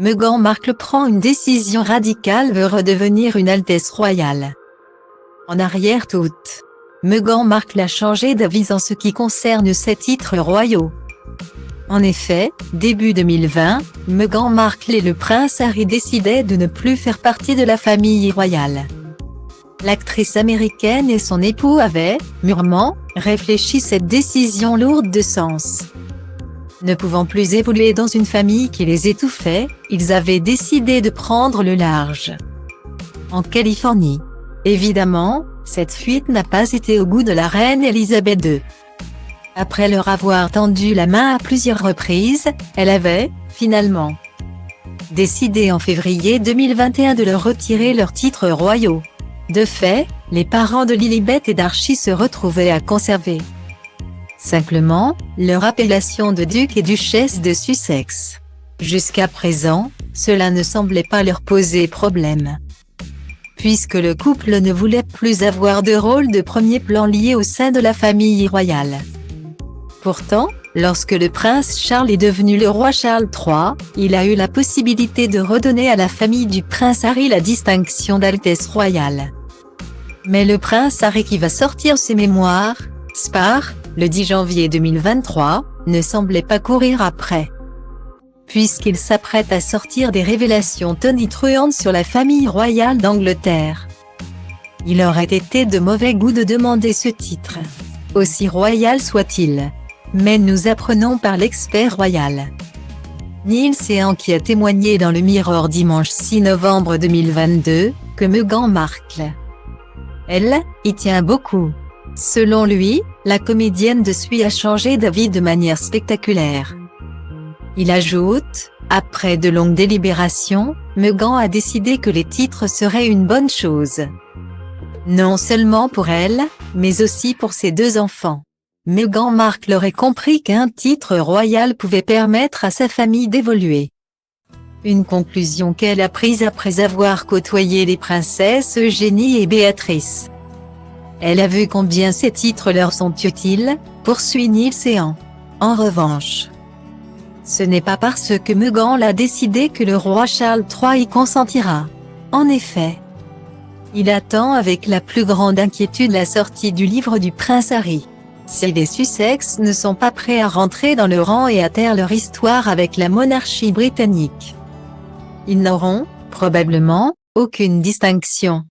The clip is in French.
Meghan Markle prend une décision radicale, veut redevenir une Altesse royale. En arrière-toute, Meghan Markle a changé d'avis en ce qui concerne ses titres royaux. En effet, début 2020, Meghan Markle et le prince Harry décidaient de ne plus faire partie de la famille royale. L'actrice américaine et son époux avaient, mûrement, réfléchi cette décision lourde de sens. Ne pouvant plus évoluer dans une famille qui les étouffait, ils avaient décidé de prendre le large. En Californie. Évidemment, cette fuite n'a pas été au goût de la reine Elisabeth II. Après leur avoir tendu la main à plusieurs reprises, elle avait, finalement, décidé en février 2021 de leur retirer leurs titres royaux. De fait, les parents de Lilibet et d'Archie se retrouvaient à conserver simplement leur appellation de duc et duchesse de Sussex. Jusqu'à présent, cela ne semblait pas leur poser problème, puisque le couple ne voulait plus avoir de rôle de premier plan lié au sein de la famille royale. Pourtant, lorsque le prince Charles est devenu le roi Charles III, il a eu la possibilité de redonner à la famille du prince Harry la distinction d'Altesse royale. Mais le prince Harry, qui va sortir ses mémoires, Spare, le 10 janvier 2023, ne semblait pas courir après, puisqu'il s'apprête à sortir des révélations tonitruantes sur la famille royale d'Angleterre. Il aurait été de mauvais goût de demander ce titre, aussi royal soit-il. Mais nous apprenons par l'expert royal Neil Sehan, qui a témoigné dans le Mirror dimanche 6 novembre 2022, que Meghan Markle, elle, y tient beaucoup. Selon lui, la comédienne de Suis a changé d'avis de manière spectaculaire. Il ajoute, après de longues délibérations, Meghan a décidé que les titres seraient une bonne chose. Non seulement pour elle, mais aussi pour ses deux enfants. Meghan Markle aurait compris qu'un titre royal pouvait permettre à sa famille d'évoluer. Une conclusion qu'elle a prise après avoir côtoyé les princesses Eugénie et Béatrice. Elle a vu combien ces titres leur sont utiles, poursuit Neil Sehan. En revanche, ce n'est pas parce que Meghan l'a décidé que le roi Charles III y consentira. En effet, il attend avec la plus grande inquiétude la sortie du livre du prince Harry. Si les Sussex ne sont pas prêts à rentrer dans le rang et à taire leur histoire avec la monarchie britannique, ils n'auront, probablement, aucune distinction.